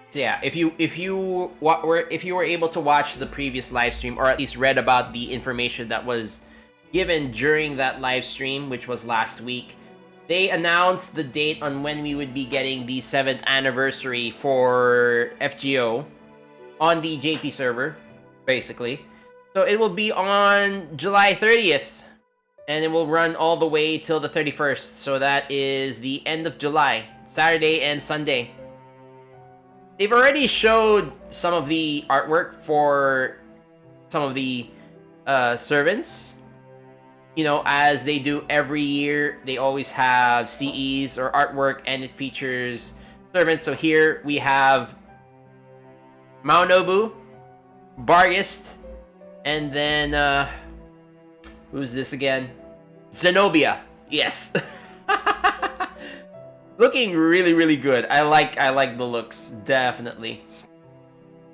So yeah, if you were able to watch the previous live stream, or at least read about the information that was given during that live stream, which was last week, they announced the date on when we would be getting the 7th anniversary for FGO on the JP server, basically. So it will be on July 30th, and it will run all the way till the 31st. So that is the end of July, Saturday and Sunday. They've already showed some of the artwork for some of the servants. You know, as they do every year, they always have CEs or artwork, and it features servants. So here we have Maonobu, Bargist, and then who's this again? Zenobia. Yes. Looking really, really good. I like the looks, definitely.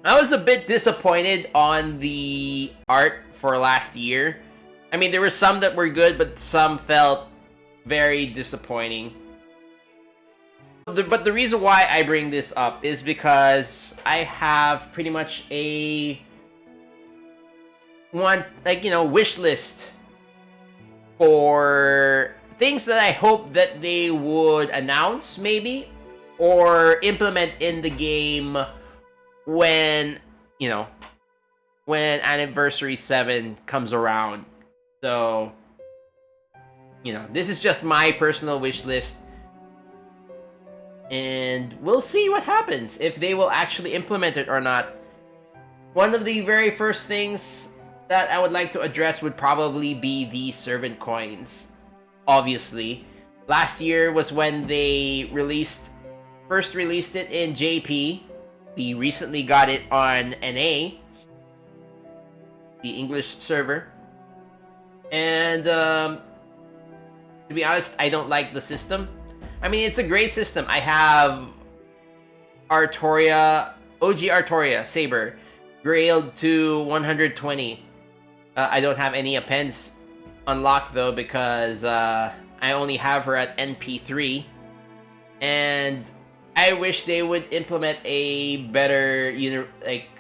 I was a bit disappointed on the art for last year. I mean, there were some that were good, but some felt very disappointing. But the reason why I bring this up is because I have pretty much a wish list for things that I hope that they would announce, maybe, or implement in the game when Anniversary 7 comes around. So, this is just my personal wish list. And we'll see what happens, if they will actually implement it or not. One of the very first things that I would like to address would probably be the servant coins. Obviously, last year was when they first released it in JP. We recently got it on NA, the English server. And to be honest, I don't like the system. I mean, it's a great system. I have Artoria, OG Artoria, Saber, grailed to 120. I don't have any appends unlocked though, because I only have her at NP3. And I wish they would implement a better,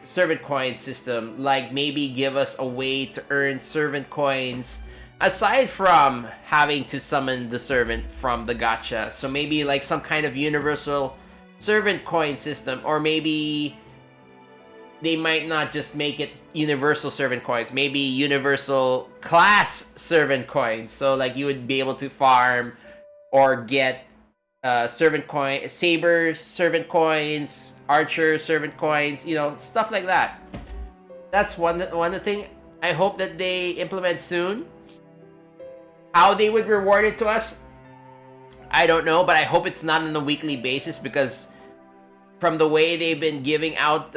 servant coin system. Like, maybe give us a way to earn servant coins aside from having to summon the servant from the gacha. So maybe like some kind of universal servant coin system, or maybe they might not just make it universal servant coins, maybe universal class servant coins. So like you would be able to farm or get servant coin, saber servant coins, archer servant coins, stuff like that. That's one thing I hope that they implement soon. How they would reward it to us, I don't know, but I hope it's not on a weekly basis, because from the way they've been giving out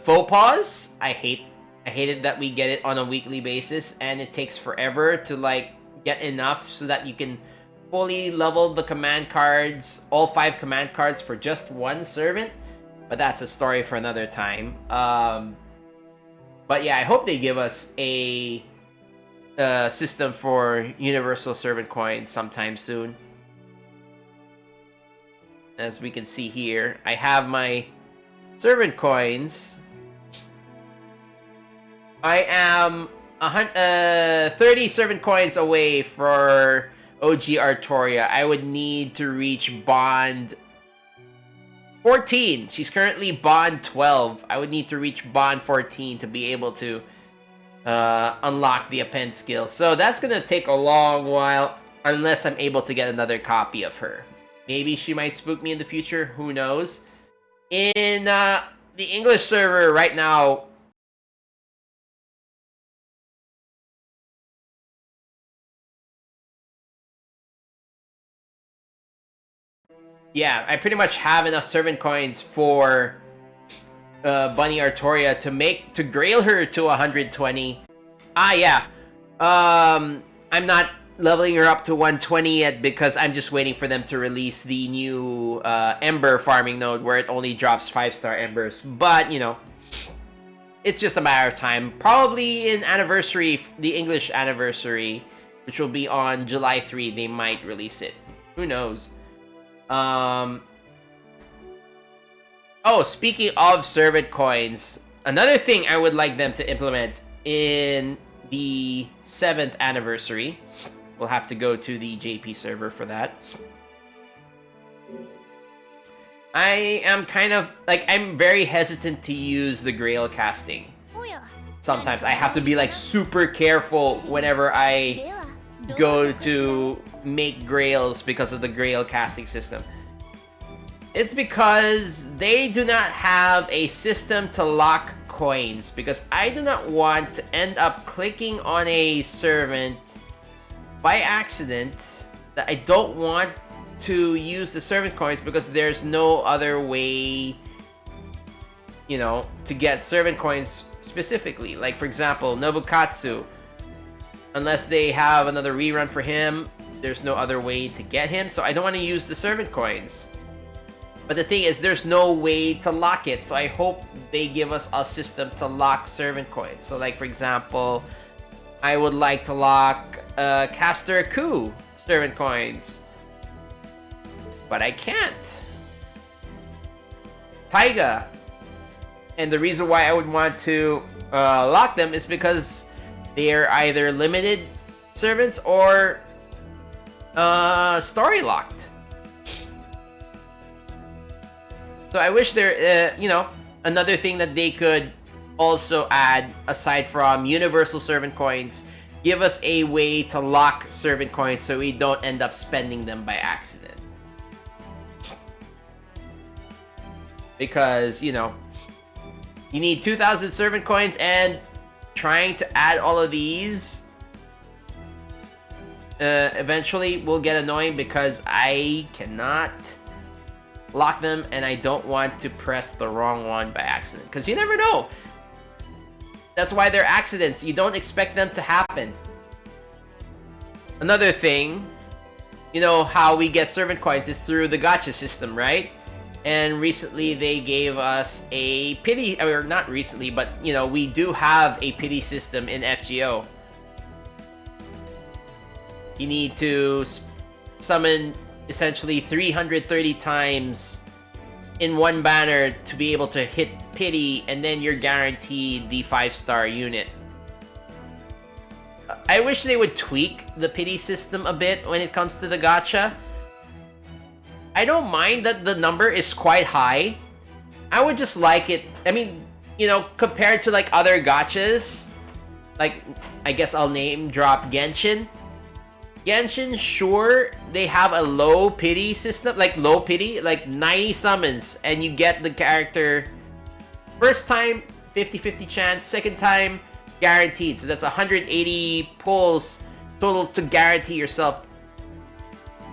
faux pas, I hated that we get it on a weekly basis, and it takes forever to get enough so that you can fully level the command cards, all 5 command cards for just one servant. But that's a story for another time. But yeah, I hope they give us a system for universal servant coins sometime soon. As we can see here, I have my servant coins. I am 30 servant coins away for OG Artoria. I would need to reach Bond 14. She's currently Bond 12. I would need to reach Bond 14 to be able to unlock the append skill. So that's gonna take a long while, unless I'm able to get another copy of her. Maybe she might spook me in the future, who knows. In the English server right now, yeah, I pretty much have enough servant coins for Bunny Artoria to grail her to 120. Yeah. I'm not leveling her up to 120 yet, because I'm just waiting for them to release the new Ember farming node, where it only drops 5-star Embers. But, it's just a matter of time. Probably in Anniversary, the English Anniversary, which will be on July 3, they might release it. Who knows? Oh, speaking of servant coins, another thing I would like them to implement in the 7th anniversary. We'll have to go to the JP server for that. I am kind of like, I'm very hesitant to use the Grail casting. Sometimes I have to be like super careful whenever I go to make Grails because of the Grail casting system. It's because they do not have a system to lock coins, because I do not want to end up clicking on a servant by accident that I don't want to use the servant coins because there's no other way, you know, to get servant coins specifically. Like, for example, Nobukatsu, unless they have another rerun for him, there's no other way to get him, so I don't want to use the servant coins. But the thing is, there's no way to lock it, so I hope they give us a system to lock servant coins. So, like, for example, I would like to lock Caster Ku servant coins, but I can't. Taiga. And the reason why I would want to lock them is because they're either limited servants or story locked. So I wish there, you know, another thing that they could also add, aside from universal servant coins, give us a way to lock servant coins so we don't end up spending them by accident. Because, you know, you need 2,000 servant coins, and trying to add all of these eventually will get annoying because I cannot lock them, and I don't want to press the wrong one by accident, because you never know. That's why they're accidents. You don't expect them to happen. Another thing, you know how we get servant coins is through the gacha system, right? And recently they gave us a pity, or not recently, but you know, we do have a pity system in FGO. You need to summon essentially 330 times in one banner to be able to hit pity, and then you're guaranteed the 5-star unit. I wish they would tweak the pity system a bit when it comes to the gacha. I don't mind that the number is quite high. I would just like it, I mean, you know, compared to like other gachas, like, I guess I'll name drop Genshin. Genshin, sure, they have a low pity system, like low pity, like 90 summons, and you get the character first time, 50-50 chance, second time, guaranteed. So that's 180 pulls total to guarantee yourself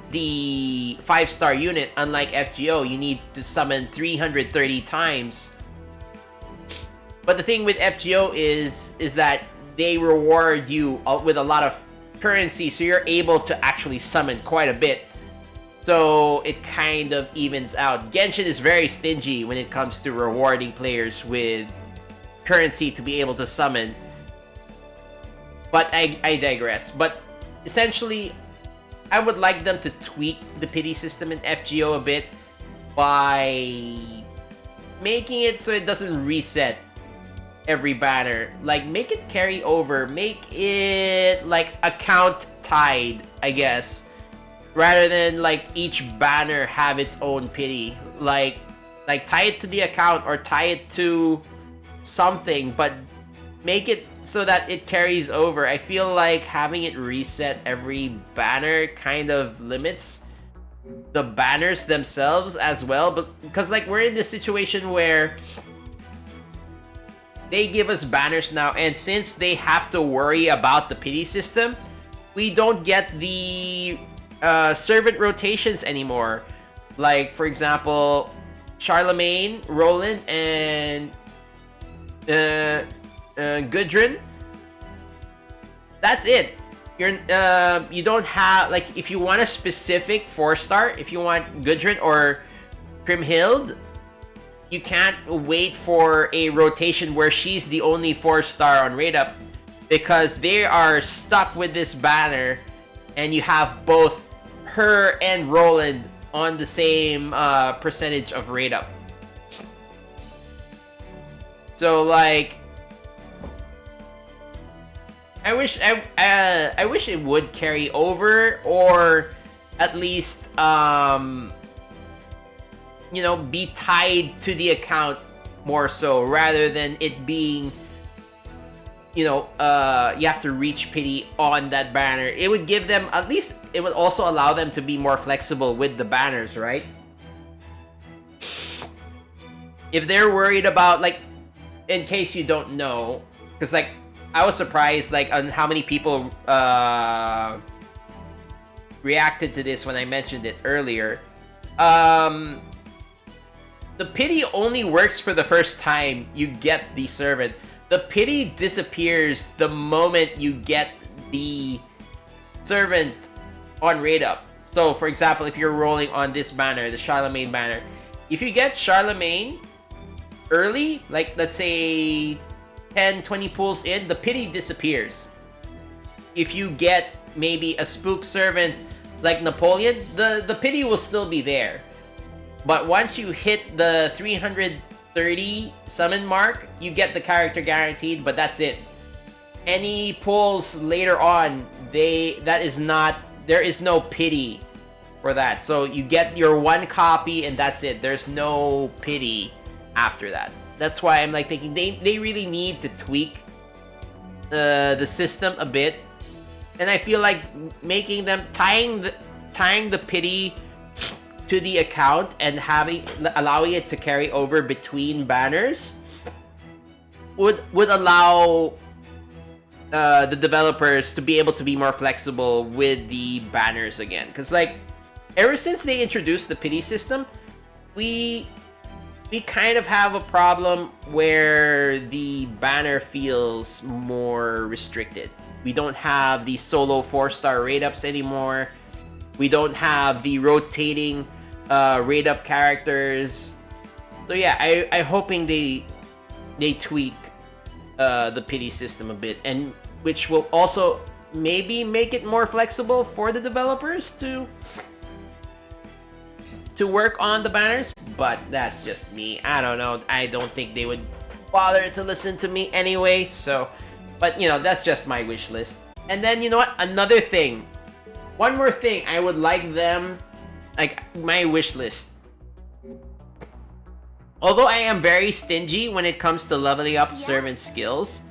the 5-star unit. Unlike FGO, you need to summon 330 times. But the thing with FGO is that they reward you with a lot of currency, so you're able to actually summon quite a bit, so it kind of evens out. Genshin is very stingy when it comes to rewarding players with currency to be able to summon, but I digress. But essentially, I would like them to tweak the pity system in FGO a bit by making it so it doesn't reset every banner. Like, make it carry over, make it like account tied, I guess, rather than like each banner have its own pity. Like tie it to the account or tie it to something, but make it so that it carries over. I feel like having it reset every banner kind of limits the banners themselves as well, but because like we're in this situation where they give us banners now, and since they have to worry about the pity system, we don't get the servant rotations anymore. Like, for example, Charlemagne, Roland, and Gudrun. That's it. You don't have, like, if you want a specific 4-star, if you want Gudrun or Kriemhild, you can't wait for a rotation where she's the only 4-star on rate up, because they are stuck with this banner, and you have both her and Roland on the same percentage of rate up. So like, I wish it would carry over, or at least you know, be tied to the account more so, rather than it being, you know, you have to reach pity on that banner. It would give them, at least it would also allow them to be more flexible with the banners, right? If they're worried about, like, in case you don't know, because like I was surprised like on how many people reacted to this when I mentioned it earlier. The pity only works for the first time you get the servant. The pity disappears the moment you get the servant on raid up. So for example, if you're rolling on this banner, the Charlemagne banner, if you get Charlemagne early, like let's say 10-20 pulls in, the pity disappears. If you get maybe a spook servant like Napoleon, the pity will still be there. But once you hit the 330 summon mark, you get the character guaranteed, but that's it. Any pulls later on, there is no pity for that. So you get your one copy and that's it. There's no pity after that. That's why I'm like thinking they really need to tweak the system a bit. And I feel like making them tying the pity to the account and allowing it to carry over between banners would allow the developers to be able to be more flexible with the banners again. Because like ever since they introduced the pity system, we kind of have a problem where the banner feels more restricted. We don't have the solo 4-star raid ups anymore. We don't have the rotating raid up characters. So yeah, I'm hoping they tweak the pity system a bit, and which will also maybe make it more flexible for the developers to work on the banners. But that's just me. I don't know. I don't think they would bother to listen to me anyway. So, but you know, that's just my wish list. And then you know what? Another thing. One more thing I would like them, like my wish list. Although I am very stingy when it comes to leveling up servant skills,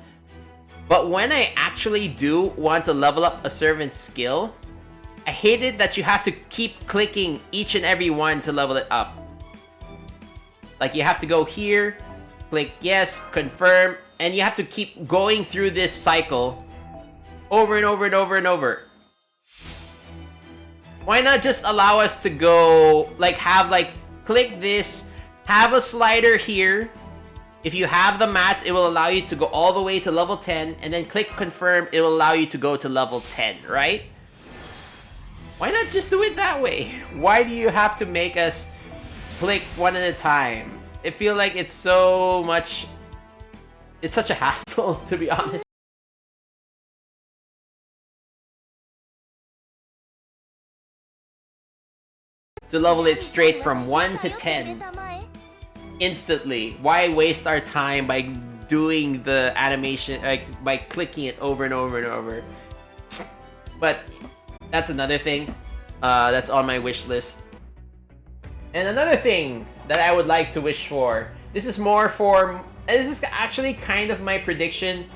but when I actually do want to level up a servant skill, I hate it that you have to keep clicking each and every one to level it up. Like you have to go here, click yes, confirm, and you have to keep going through this cycle over and over and over and over. Why not just allow us to go, like have like, click this, have a slider here. If you have the mats, it will allow you to go all the way to level 10, and then click confirm, it will allow you to go to level 10, right? Why not just do it that way? Why do you have to make us click one at a time? I feel like it's such a hassle, to be honest. To level it straight from 1 to 10 instantly. Why waste our time by doing the animation, like by clicking it over and over and over? But that's another thing that's on my wish list. And another thing that I would like to wish for, this is actually kind of my prediction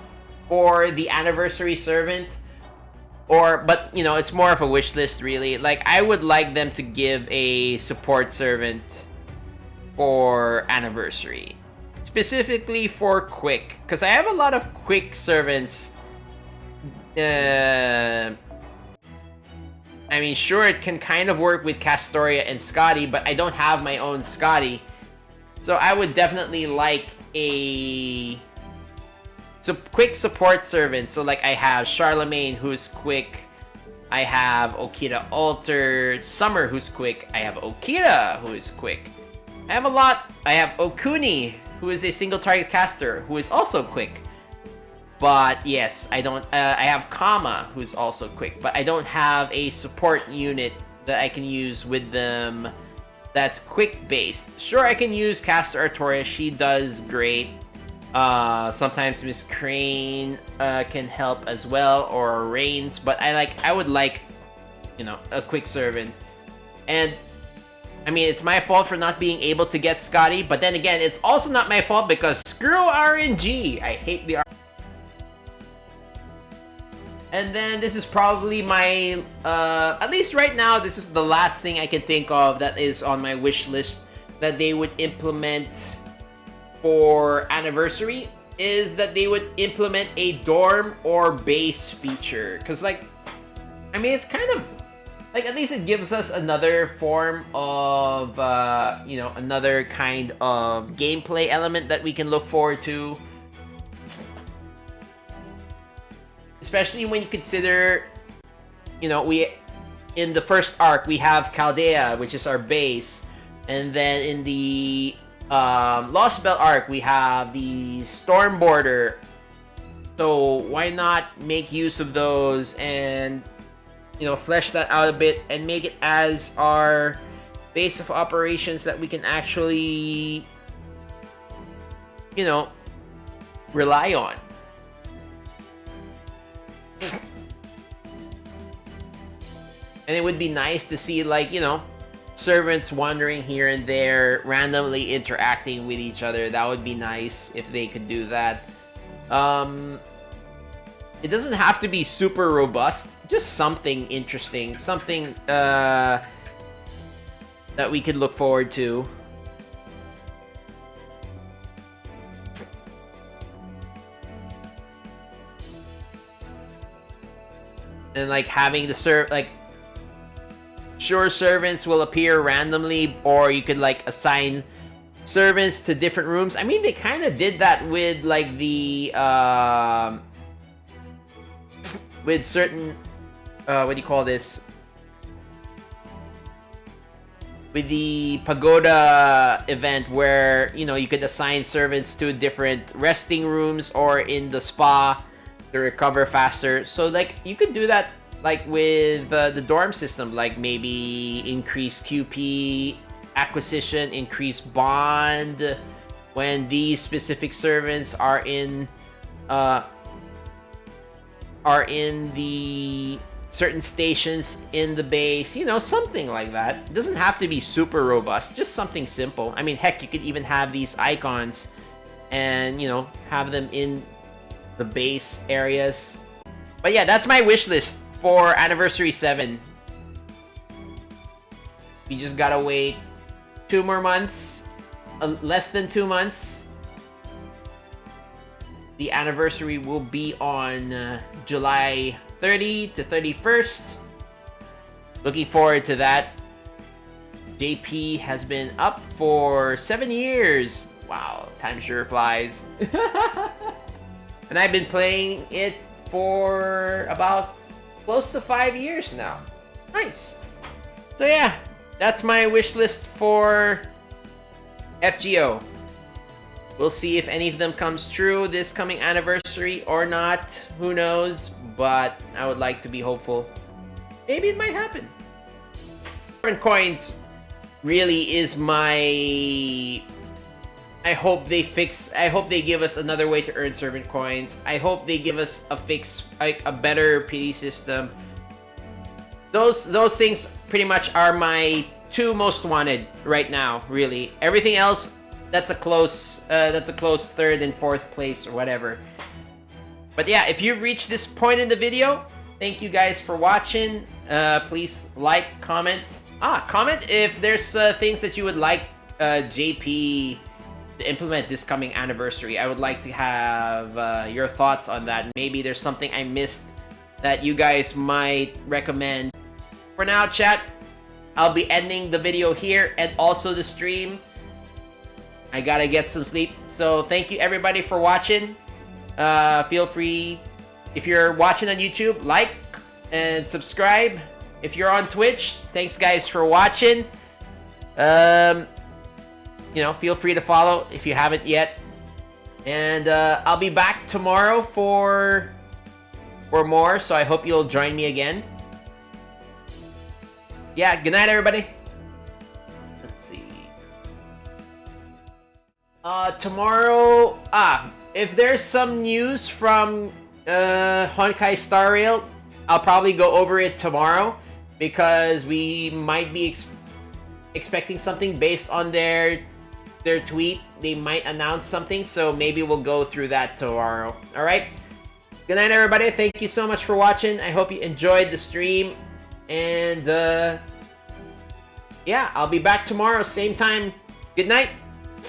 for the anniversary servant. But you know, it's more of a wish list really. Like I would like them to give a support servant for anniversary, specifically for quick, because I have a lot of quick servants. I mean, sure, it can kind of work with Castoria and Scotty, but I don't have my own Scotty. So I would definitely like a quick support servant. So like I have Charlemagne, who's quick. I have Okita Alter Summer, who's quick. I have Okita, who is quick. I have a lot. I have Okuni, who is a single target caster, who is also quick. But yes, I don't. I have Kama, who's also quick, but I don't have a support unit that I can use with them that's quick based. Sure, I can use Caster Artoria. She does great. Sometimes Miss Crane can help as well, or Reigns. But I would like, you know, a quick servant. And I mean, it's my fault for not being able to get Scotty, but then again, it's also not my fault because screw RNG. I hate the And then this is probably my, at least right now, this is the last thing I can think of that is on my wish list that they would implement for Anniversary, is that they would implement a dorm or base feature. Because, like, I mean, it's kind of, like, at least it gives us another form of, you know, another kind of gameplay element that we can look forward to. Especially when you consider, you know, in the first arc, we have Chaldea, which is our base. And then in the Lost Bell arc, we have the Storm Border. So why not make use of those and, you know, flesh that out a bit and make it as our base of operations that we can actually, you know, rely on. And it would be nice to see, like, you know, servants wandering here and there, randomly interacting with each other. That would be nice if they could do that. It doesn't have to be super robust, just something interesting, something that we could look forward to. And like having the sure, servants will appear randomly, or you could like assign servants to different rooms. I mean, they kind of did that with like the with certain what do you call this? With the pagoda event, where, you know, you could assign servants to different resting rooms or in the spa to recover faster. So like you could do that like with the dorm system, like maybe increase QP acquisition, increase bond when these specific servants are in the certain stations in the base, you know, something like that. It doesn't have to be super robust, just something simple. I mean, heck, you could even have these icons and, you know, have them in the base areas. But yeah, that's my wish list for Anniversary 7. We just gotta wait 2 more months, less than 2 months. The anniversary will be on July 30 to 31st. Looking forward to that. JP has been up for 7 years. Wow, time sure flies. And I've been playing it for about close to 5 years now. Nice. So yeah, that's my wish list for FGO. We'll see if any of them comes true this coming anniversary or not. Who knows? But I would like to be hopeful. Maybe it might happen. Servant coins really is my... I hope they give us another way to earn servant coins. I hope they give us a fix, like a better pity system. Those things pretty much are my 2 most wanted right now, really. Everything else, that's a close third and fourth place or whatever. But yeah, if you've reached this point in the video, thank you guys for watching. Please like, comment. Comment if there's things that you would like JP to implement this coming anniversary. I would like to have your thoughts on that. Maybe there's something I missed that you guys might recommend. For now, chat, I'll be ending the video here and also the stream. I gotta get some sleep. So thank you everybody for watching. Feel free, if you're watching on YouTube, like and subscribe. If you're on Twitch, thanks guys for watching. You know, feel free to follow if you haven't yet. And I'll be back tomorrow for more, so I hope you'll join me again. Yeah, good night everybody. Let's see. Tomorrow, if there's some news from Honkai Star Rail, I'll probably go over it tomorrow because we might be expecting something based on their tweet. They might announce something, so maybe we'll go through that tomorrow. All right. Good night, everybody. Thank you so much for watching. I hope you enjoyed the stream, and yeah, I'll be back tomorrow, same time. Good night.